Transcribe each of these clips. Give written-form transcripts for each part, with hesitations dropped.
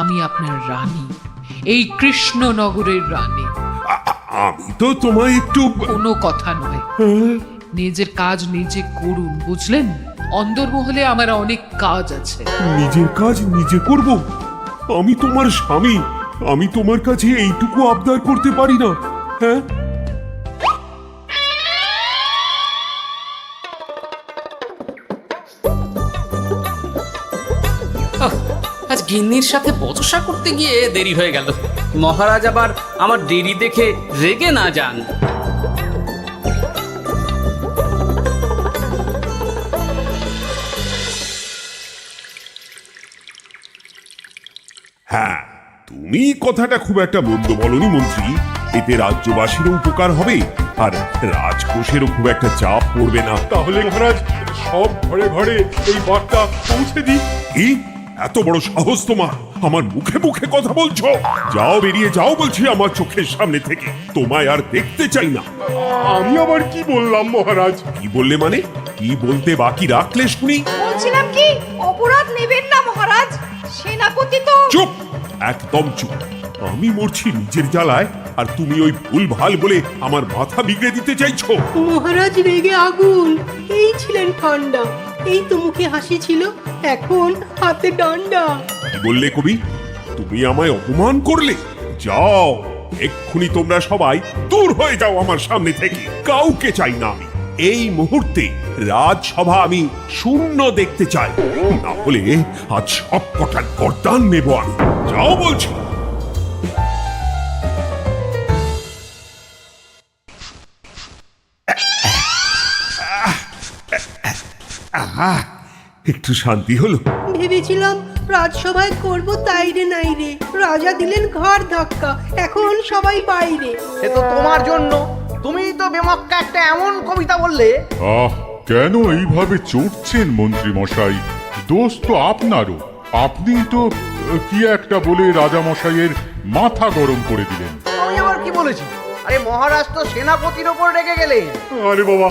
আমি আপনার রানী, এই কৃষ্ণনগরের রানী। আমি তো তোমায় একটু কোনো কথা নয়, নিজের কাজ নিজে করুন, বুঝলেন? অন্দরমহলে আমার অনেক কাজ আছে। নিজের কাজ নিজে করব? আমি তোমার স্বামী, আমি তোমার কাছে এইটুকু আবদার করতে পারি না? হ্যাঁ, আজ গিন্নির সাথে বচসা করতে গিয়ে দেরি হয়ে গেল। মহারাজ আবার আমার দেরি দেখে রেগে না যান। হ্যাঁ, তুমি কথাটা খুব একটা মন্দ বলনি মন্ত্রী। এতে রাজ্যবাসীরও উপকার হবে, আর রাজকোষেরও খুব একটা চাপ পড়বে না। তাহলে মহারাজ সব ঘরে ঘরে এই বার্তা পৌঁছে দিই। কি এত বড় সাহস তোমার? আমার মুখে মুখে কথা বলছো? যাও, বেরিয়ে যাও বলছি আমার চোখের সামনে থেকে। তোমায় আর দেখতে চাই না। আমি আবার কি বললাম মহারাজ? কি বললে মানে? কি বলতে বাকি রাখলে শুনি? বলছিলাম কি, অপরাধ নেবেন না মহারাজ, সেনাপতি তো। চুপ, একদম চুপ। আমি মরছি নিজের জ্বালায়, আর তুমি ওই ভুল ভাল বলে আমার মাথা বিগড়ে দিতে চাইছো? মহারাজ রেগে আগুন, এই ছিলেন ঠান্ডা, এই তো মুখে হাসি ছিল, এখন হাতে ডান্ডা। কি বললে কবি? তুমি আমায় অপমান করলে? যাও, এক্ষুনি তোমরা সবাই দূর হয়ে যাও আমার সামনে থেকে। কাউকে চাই না আমি। এই মুহূর্তে রাজসভা আমি শূন্য দেখতে চাই, না হলে আজ সব কটা গর্দান নেব আমি। যাও বলছি। একটু শান্তি হলো। ভেবেছিলাম রাজসভায় করব তাই রে নাই রে, রাজা দিলেন ঘাড় ধাক্কা, এখন সবাই বাইরে। সে তো তোমার জন্য, তুমিই তো বেমক্কা একটা এমন কবিতা বললে। আহ, কেন এইভাবে চড়ছেন মন্ত্রী মশাই? দোষ তো আপনারও। আপনি তো কি একটা বলে রাজা মশাইয়ের মাথা গরম করে দিলেন। আমি আবার কি বলেছি? আরে মহারাজ তো সেনাপতির ওপর রেগে গেলেন। আরে বাবা,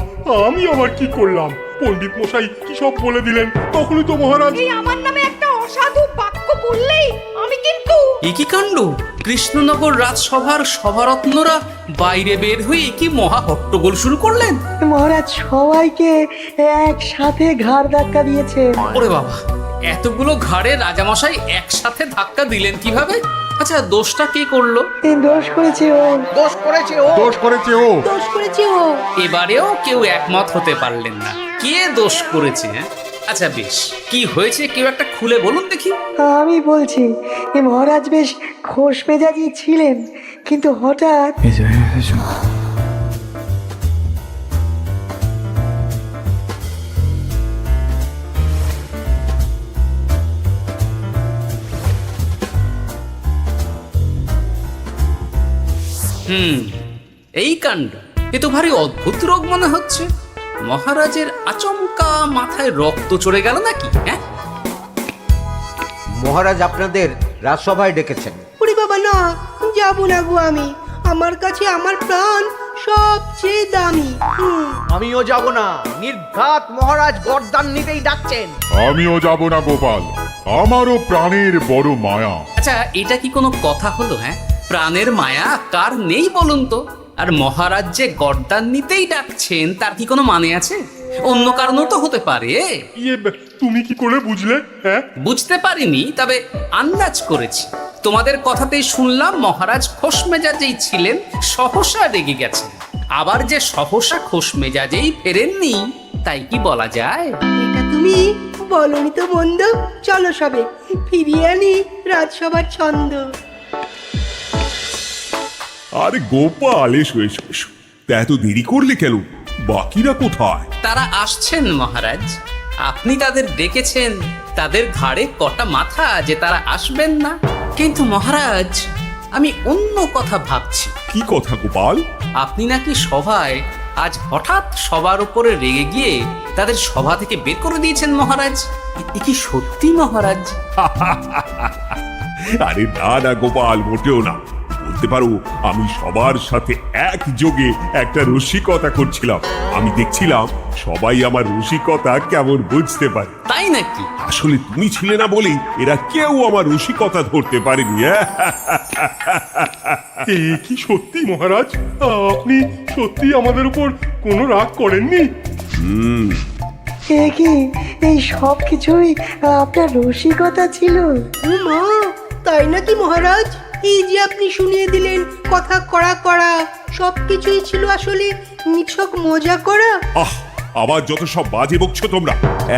আমি আবার কি করলাম? পণ্ডিত মশাই কি সব বলে দিলেন, তখনই তো মহারাজ। এই আমার নামে একটা অসাধু বাক্য বললেই আমি কিন্তু। এ কি কাণ্ড! কৃষ্ণনগর রাজসভার সভারত্নরা বাইরে বের হয়ে কি মহা হট্টগোল শুরু করলেন। মহারাজ সবাইকে একসাথে ঘাড় ধাক্কা দিয়েছে। ওরে বাবা, এতগুলো ঘাড়ে রাজামশাই একসাথে ধাক্কা দিলেন কিভাবে? আচ্ছা, দোষটা কে করলো? দোষ করেছে ও, দোষ করেছে ও। দোষ করেছে ও। দোষ করেছে ও। এবারেও কেউ একমত হতে পারলেন না কে দোষ করেছে। হ্যাঁ, আচ্ছা বেশ, কি হয়েছে কেউ একটা খুলে বলুন দেখি। আমি বলছি, এ মহারাজ বেশ খোশ মেজাজি ছিলেন, কিন্তু হঠাৎ এই কাণ্ড, এ তো ভারী অদ্ভুত রোগ মনে হচ্ছে। মহারাজের আচমকা মাথায় রক্ত চড়ে গেল নাকি? হ্যাঁ, মহারাজ আপনাদের রাজসভায় ডেকেছেন। ওরে বাবা না, যাবো না গো আমি, আমার কাছে আমার প্রাণ সবচেয়ে দামি। আমিও যাব না, নির্ঘাত মহারাজ গর্দান নিতেই ডাকছেন। আমিও যাব না গোপাল, আমারও প্রাণের বড় মায়া। আচ্ছা, এটা কি কোনো কথা হলো? হ্যাঁ, প্রাণের মায়া কার নেই বলুন তো? আর মহারাজ যে গর্দান নিতেই ডাকছেন তার কি কোনো মানে আছে? অন্য কারণও তো হতে পারে। তুমি কি করে বুঝলে? হ্যাঁ, বুঝতে পারিনি, তবে আন্দাজ করেছি। তোমাদের কথাতেই শুনলাম মহারাজ খোশ মেজাজেই ছিলেন, সহসা রেগে গেছেন। আবার যে সহসা খোশ মেজাজেই ফেরেননি, তাই কি বলা যায়? এটা তুমি বলনি তো মন্দ। চলো সবে ফিরিয়ে আনি রাজসভার ছন্দ। আরে গোপাল, এসো এসো এসো। তা এত দেরি করলে কেন? বাকিরা কোথায়? তারা আসছেন মহারাজ। আপনি তাদের ডেকেছেন, তাদের ঘাড়ে কটা মাথা যে তারা আসবেন না। কিন্তু মহারাজ, আমি অন্য কথা ভাবছি। কি কথা গোপাল? আপনি নাকি সভায় আজ হঠাৎ সবার উপরে রেগে গিয়ে তাদের সভা থেকে বের করে দিয়েছেন মহারাজ। এ কি সত্যি মহারাজ? আরে না না গোপাল, মোটেও না। বলতে পারো আমি সবার সাথে একযোগে একটা রসিকতা করছিলাম। আমি দেখছিলাম সবাই আমার রসিকতা কেমন বুঝতে পারে। তাই নাকি? আসলে তুমি ছিলে না বলেই এরা কেউ আমার রসিকতা ধরতে পারেনি। এ কি সত্যি মহারাজ? আপনি সত্যি আমাদের উপর কোনো রাগ করেননি? এ কি এই সব কিছুই আপনার রসিকতা ছিল? ও মা, তাই নাকি মহারাজ? এই যে আপনি শুনিয়ে দিলেন কথা কড়া কড়া, সব কিছুই ছিল আসলে নিছক মজা করা। আহ, আবার যত সব বাজে বকছো তোমরা।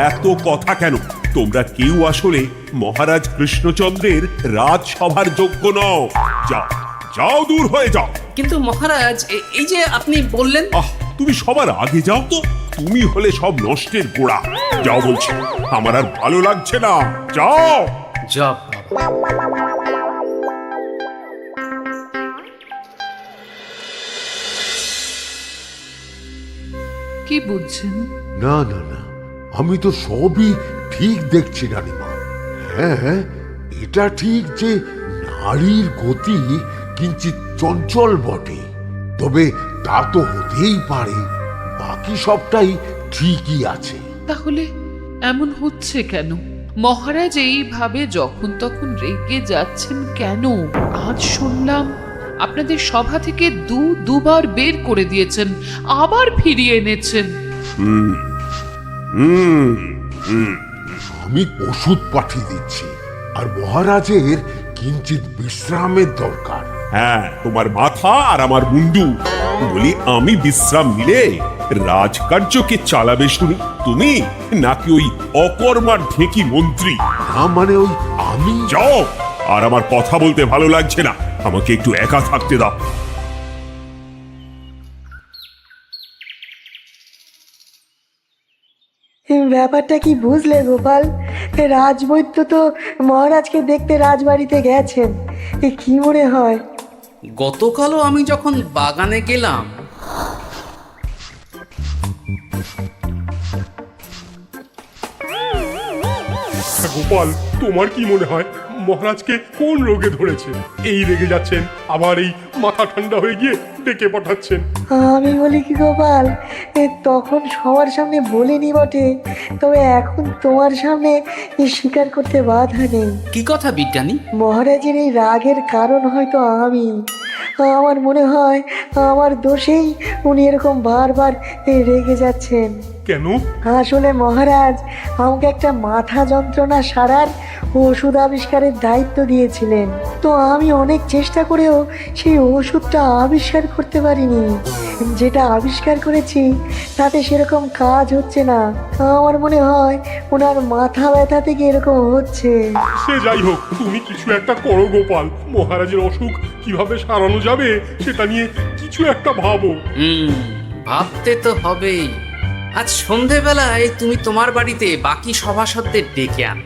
এত কথা কেন? তোমরা কেউ আসলে মহারাজ কৃষ্ণচন্দ্রের রাজসভার যোগ্য নও। যাও যাও, দূর হয়ে যাও। কিন্তু মহারাজ, এই যে আপনি বললেন। আহ, তুমি সবার আগে যাও তো। তুমি হলে সব নষ্টের গোড়া। যাও বলছি, আমার আর ভালো লাগছে না। যাও। জব কি বুঝছেন? না না না, আমি তো সবই ঠিক দেখছি রানীমা। হ্যাঁ, এটা ঠিক যে নারীর গতি কিঞ্চিত চঞ্চল বটে, তবে তা তো হতেই পারে। বাকি সবটাই ঠিকই আছে। তাহলে এমন হচ্ছে কেন? মহারাজ এইভাবে যখন তখন রেগে যাচ্ছেন কেন? আজ শুনলাম আপনাদের সভা থেকে দুবার বের করে দিয়েছেন, আবার ফিরিয়ে এনেছেন। আমি ওষুধ পাঠিয়ে দিচ্ছি, আর মহারাজের কিঞ্চিত বিশ্রামের দরকার। হ্যাঁ, তোমার মাথা আর আমার মুন্ডু। বলি, আমি বিশ্রাম নিলে রাজকার্যকে চালাবে শুনি তুমি, নাকি ওই অকর্মার ঢেকি মন্ত্রী? না মানে ওই আমি। যাও, আর আমার কথা বলতে ভালো লাগছে না। আমাকে একটু একা থাকতে দাও। ব্যাপারটা কি বুঝলে গোপাল? রাজবৈদ্য তো মহারাজকে দেখতে রাজবাড়িতে গেছেন। কি মনে হয়? গতকালও আমি যখন বাগানে গেলাম, গোপাল, তোমার কি মনে হয় মহারাজকে কোন রোগে ধরেছে? এই রেগে যাচ্ছেন, আবার এই মাথা ঠান্ডা হয়ে গিয়ে ডেকে পাঠাচ্ছেন। আমি বলি কি গোপাল, তখন সবার সামনে বলিনি বটে, তবে এখন তোমার সামনে স্বীকার করতে বাধা নেই। কি কথা বিজ্ঞানী? মহারাজের এই রাগের কারণ হয়তো আমি। আমার মনে হয় আমার দোষেই উনি এরকম বারবার রেগে যাচ্ছেন। কেন? আসলে মহারাজ আমাকে একটা মাথা যন্ত্রণা সারার ওষুধ আবিষ্কারের দায়িত্ব দিয়েছিলেন, তো আমি অনেক চেষ্টা করেও সেই ওষুধটা আবিষ্কার করতে পারিনি। যেটা আবিষ্কার করেছি তাতে সেরকম কাজ হচ্ছে না। আমার মনে হয় ওনার মাথা ব্যথা থেকে এরকম হচ্ছে। সে যাই হোক, তুমি কিছু একটা করো গোপাল। মহারাজের অসুখ কিভাবে সারানো যাবে সেটা নিয়ে কিছু একটা ভাবো। ভাবতে তো হবেই। আজ সন্ধেবেলায় তুমি তোমার বাড়িতে বাকি সভাসদদের ডেকে আন,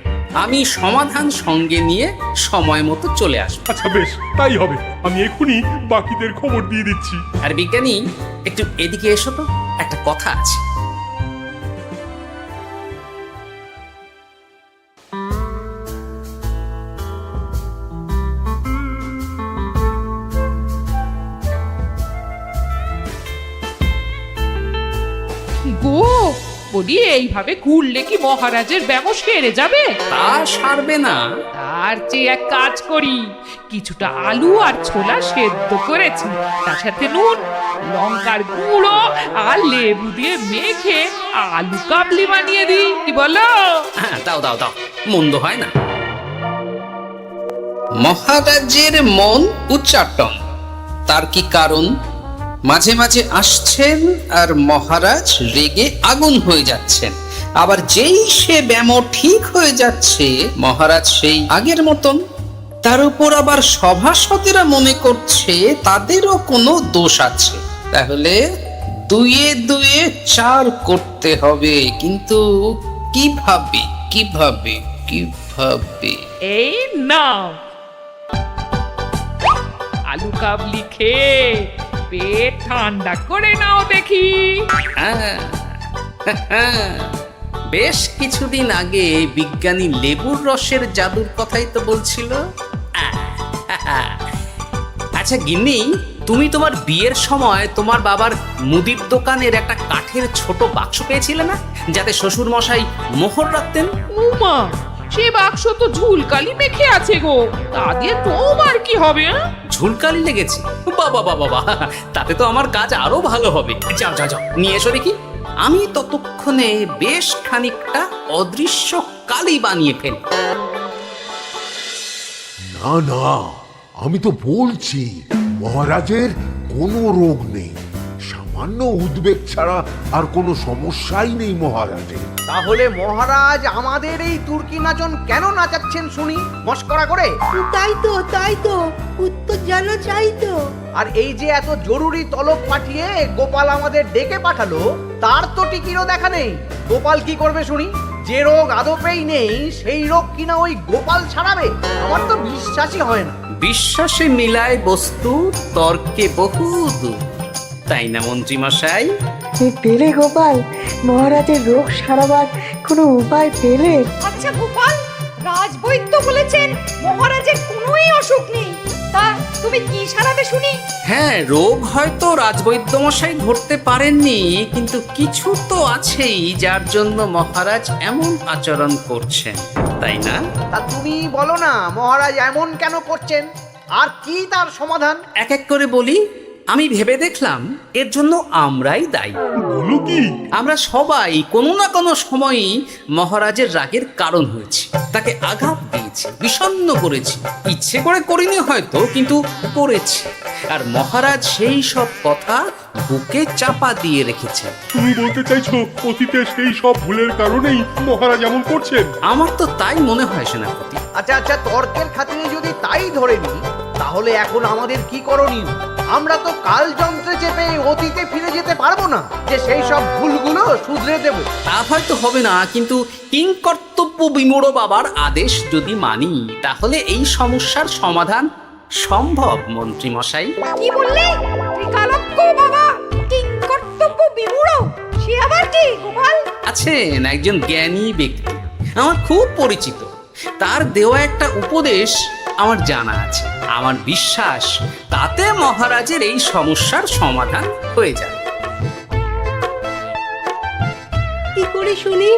আমি সমাধান সঙ্গে নিয়ে সময় মতো চলে আসবো। আচ্ছা বেশ, তাই হবে। আমি এক্ষুনি বাকিদের খবর দিয়ে দিচ্ছি। আর বিজ্ঞানী, একটু এদিকে এসো তো, একটা কথা আছে। গো, বলি এইভাবে ঘুরলে কি মহারাজের ব্যামো সেরে যাবে? তা সারবে না। তার চেয়ে এক কাজ করি, কিছুটা আলু আর ছোলা সেদ্ধ করেছি, তার সাথে নুন, লঙ্কার গুঁড়ো আর লেবু দিয়ে মেখে আলু কাবলি বানিয়ে দিই, কি বলো? হ্যাঁ, দাও দাও দাও, মন্দ হয় না। মহারাজের মন উচ্চাটন, তার কি কারণ? মাঝে মাঝে আসছেন আর মহারাজ রেগে আগুন হয়ে যাচ্ছেন, আবার যেই সে ব্যামো ঠিক হয়ে যাচ্ছে মহারাজ সেই আগের মতন। তার উপর আবার সভাসদেরা মনে করছে তাদেরও কোনো দোষ আছে। তাহলে দুয়ে দুয়ে চার করতে হবে, কিন্তু কিভাবে কিভাবে কিভাবে? এই নাও আলু কাবলি খেয়ে পেট ঠান্ডা করে নাও দেখি। হ্যাঁ, বেশ কিছুদিন আগে বিজ্ঞানী লেবুর রসের জাদুর কথাই তো বলছিল। আর আচ্ছা গিন্নি, তুমি তোমার বিয়ের সময় তোমার বাবার মুদির দোকানের একটা কাঠের ছোট বাক্স পেয়েছিলে না, যাতে শ্বশুর মশাই মোহর রাখতেন? উমা, সে বাক্স তো ঝুলকালি মেখে আছে গো, তা দিয়ে তোমার কি হবে? ঝুলকালি লেগেছে? বাবা বাবা বাবা, তাতে তো আমার কাজ আরো ভালো হবে। যাও যাও যাও, নিয়ে এসো দেখি। আমি ততক্ষণে বেশ খানিকটা অদৃশ্য কালি বানিয়ে ফেলি। না না, আমি তো বলছি মহারাজের কোনো রোগ নেই, সামান্য উদ্বেগ ছাড়া আর কোনো সমস্যাই নেই মহারাজের। তাহলে মহারাজ আমাদের এই তুর্কি নাচন কেন নাচাচ্ছেন শুনি, মস্করা করে? তাই তো উত্তর জানা চাই তো। আর এই যে এত জরুরি তলব পাঠিয়ে গোপাল আমাদের ডেকে পাঠালো, তার তো টিকিরও দেখা নেই। গোপাল কি করবে শুনি? যে রোগ আদপেই নেই সেই রোগ কিনা ওই গোপাল ছাড়াবে? আমার তো বিশ্বাসই হয় না। বিশ্বাসে মিলায় বস্তু, তর্কে বহু দূর, তাই না মন্ত্রী মশাই? পেলে গোপাল, মহারাজের রোগ সারাবার কোনো উপায় পেলে? আচ্ছা গোপাল, রাজবৈদ্য বলেছেন মহারাজের কোনোই অসুখ নেই, তা তুমি কি সারাবে শুনি? হ্যাঁ, রোগ হয়তো রাজবৈদ্য মশাই ধরতে পারেননি, কিন্তু কিছু তো আছেই যার জন্য মহারাজ এমন আচরণ করছেন, তাই না? তা তুমি বলো না মহারাজ এমন কেন করছেন, আর কি তার সমাধান? এক এক করে বলি। আমি ভেবে দেখলাম এর জন্য আমরাই দায়ী। বলো কি? আমরা সবাই কোনো না কোনো সময়ই মহারাজের রাগের কারণ হয়েছি, তাকে আঘাত দিয়েছি, বিষণ্ণ করেছি। ইচ্ছে করে করিনি হয়তো, কিন্তু করেছি। আর মহারাজ সেই সব কথা বুকে চাপা দিয়ে রেখেছে। তুমি বলতে চাইছো অতীতে সেই সব ভুলের কারণেই মহারাজ এমন করছেন? আমার তো তাই মনে হয় সেনাপতি। আচ্ছা, তর্কের খাতিরে যদি তাই ধরে নিই, তাহলে এখন আমাদের কি করণীয়? আমরা তো কাল যন্ত্রে চেপে অতীতে ফিরে যেতে পারবো না যে সেই সব ভুলগুলো শুধরে দেব। তা হয়তো হবে না, কিন্তু কিংকর্তব্য বিমূঢ় বাবার আদেশ যদি মানি, তাহলে এই সমস্যার সমাধান সম্ভব মন্ত্রী মশাই। কি বললে? ত্রিকালজ্ঞ বাবা কিংকর্তব্য বিমূঢ়, সে আবার কি গোপাল? আছেন একজন জ্ঞানী ব্যক্তি, আমার খুব পরিচিত। তার দেওয়া একটা উপদেশ আমার জানা আছে। আমার বিশ্বাস তাতে মহারাজের এই সমস্যার সমাধান হয়ে যাবে। কি করে শুনি?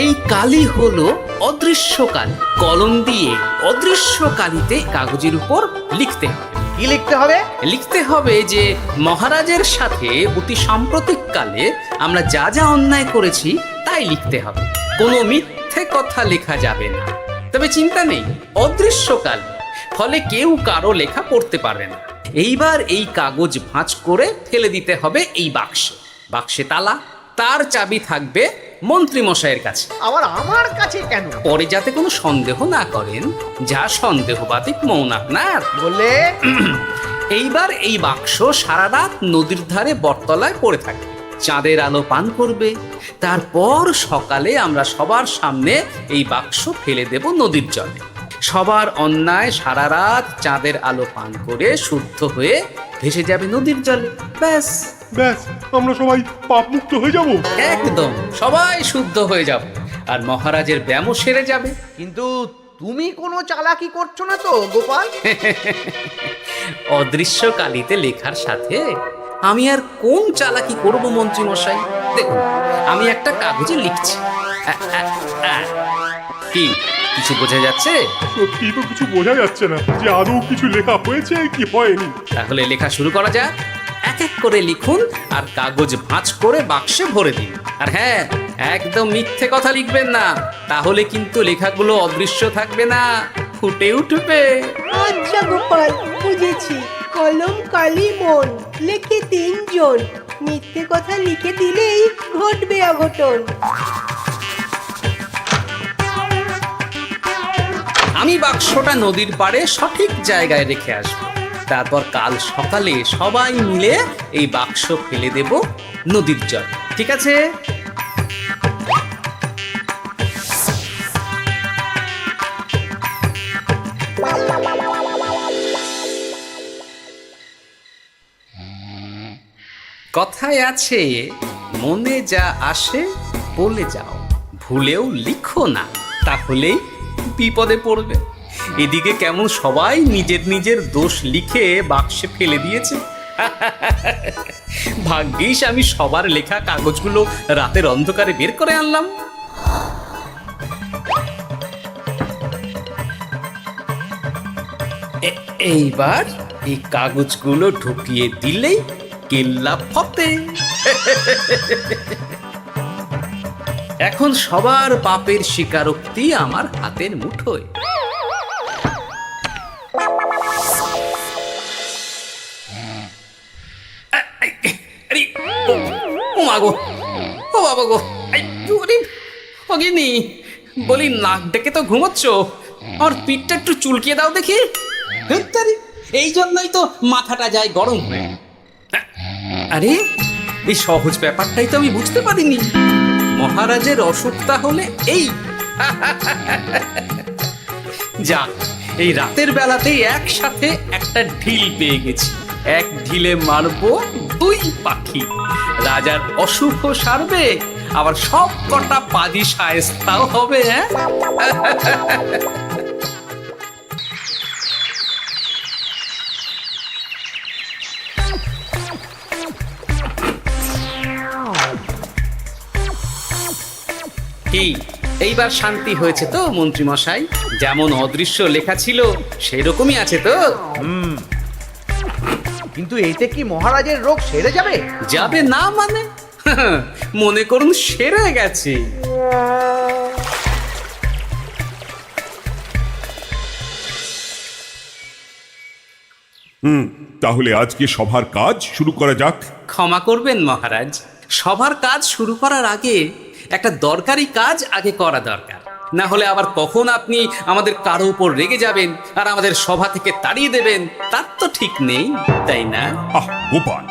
এই কালি হলো অদৃশ্য কালি। কলম দিয়ে অদৃশ্য কালিতে কাগজের উপর লিখতে হবে। কি লিখতে হবে? লিখতে হবে যে মহারাজের সাথে অতি সাম্প্রতিক কালে আমরা যা যা অন্যায় করেছি তাই লিখতে হবে। কোনো মিথ্যে কথা লেখা যাবে না। তবে চিন্তা নেই, অদৃশ্য কাল, ফলে কেউ কারো লেখা পড়তে পারবে না। এইবার এই কাগজ ভাঁজ করে ফেলে দিতে হবে এই বাক্সে। বাক্সে তালা, তার চাবি থাকবে মন্ত্রী মশাইয়ের কাছে। আবার আমার কাছে কেন? পরে যাতে কোনো সন্দেহ না করেন, যা সন্দেহবাতিক মৌন আপনার। বললে এইবার এই বাক্স সারা রাত নদীর ধারে বটতলায় পড়ে থাকে, চাঁদের আলো পান করবে। তারপর সকালে আমরা সবার সামনে এই বাক্স ফেলে দেব নদীর জলে। সবার অন্যায় সারা রাত চাঁদের আলো পান করে শুদ্ধ হয়ে ভেসে যাবে নদীর জলে। ব্যাস ব্যাস, আমরা সবাই পাপ মুক্ত হয়ে যাব। একদম সবাই শুদ্ধ হয়ে যাব, আর মহারাজের ব্যায়ামও সেরে যাবে। কিন্তু তুমি কোনো চালাকি করছো না তো গোপাল? অদৃশ্য কালিতে লেখার সাথে আমি আর কোন চালাকি করব মন্ত্রী মশাই? দেখুন, আমি একটা কাগজে লিখছি। কি কিছু বোঝা যাচ্ছে? সত্যি তো কিছু বোঝা যাচ্ছে না যে আদৌ কিছু লেখা হয়েছে কি হয়নি। তাহলে লেখা শুরু করা যাক। এক এক করে লিখুন আর কাগজ ভাঁজ করে বাক্সে ভরে দিন। আর হ্যাঁ, একদম মিথ্যে কথা লিখবেন না, তাহলে কিন্তু লেখাগুলো অদৃশ্য থাকবে না, ফুটে উঠবে। আচ্ছা গোপাল, বুঝেছি। কলম কালি মন, লেখে 3 জন। মিথ্যে কথা লিখে দিলেই ঘটবে অঘটন। আমি বাক্সটা নদীর পাড়ে সঠিক জায়গায় রেখে আসবো। তারপর কাল সকালে সবাই মিলে এই বাক্স ফেলে দেব নদীর জল। ঠিক আছে? কথায় আছে, মনে যা আসে বলে যাও, ভুলেও লিখো না, তাহলেই বিপদে পড়বে। এদিকে কেমন সবাই নিজের নিজের দোষ লিখে বাক্সে ফেলে দিয়েছে। ভাগ্যিস আমি সবার লেখা কাগজগুলো রাতের অন্ধকারে বের করে আনলাম। এইবার এই কাগজগুলো ঢুকিয়ে দিলেই কেল্লা ফতে। এখন সবার পাপের স্বীকারোক্তি আমার হাতের মুঠোয়। আরে, ও মা গো, ও বাবা গো, অগিনি বলি, নাক ডেকে তো ঘুমোচ্ছ, আর পিঠটা একটু চুলকিয়ে দাও দেখি। এই জন্যই তো মাথাটা যায় গরম হয়ে। আরে, এই সহজ ব্যাপারটাই তো আমি বুঝতে পারিনি। মহারাজের অসুখ তাহলে এই। যাক, এই রাতের বেলাতেই একসাথে একটা ঢিল পেয়ে গেছি। এক ঢিলে মারবো 2 পাখি। রাজার অসুখ সারবে, আবার সব কটা পাজি শায়েস্তাও হবে। হ্যাঁ, কি এইবার শান্তি হয়েছে তো মন্ত্রী মশাই? যেমন অদৃশ্য লেখা ছিল সেরকমই আছে তো? কিন্তু এতে কি মহারাজের রোগ সেরে যাবে? যাবে না মানে? মনে করুন সেরে গেছে। তাহলে আজকে সভার কাজ শুরু করা যাক। ক্ষমা করবেন মহারাজ, সবার কাজ শুরু করার আগে একটা দরকারি কাজ আগে করা দরকার। না হলে আবার কখন আপনি আমাদের কারো উপর রেগে যাবেন আর আমাদের সভা থেকে তাড়িয়ে দেবেন, তার তো ঠিক নেই, তাই না? আহ গোপাল,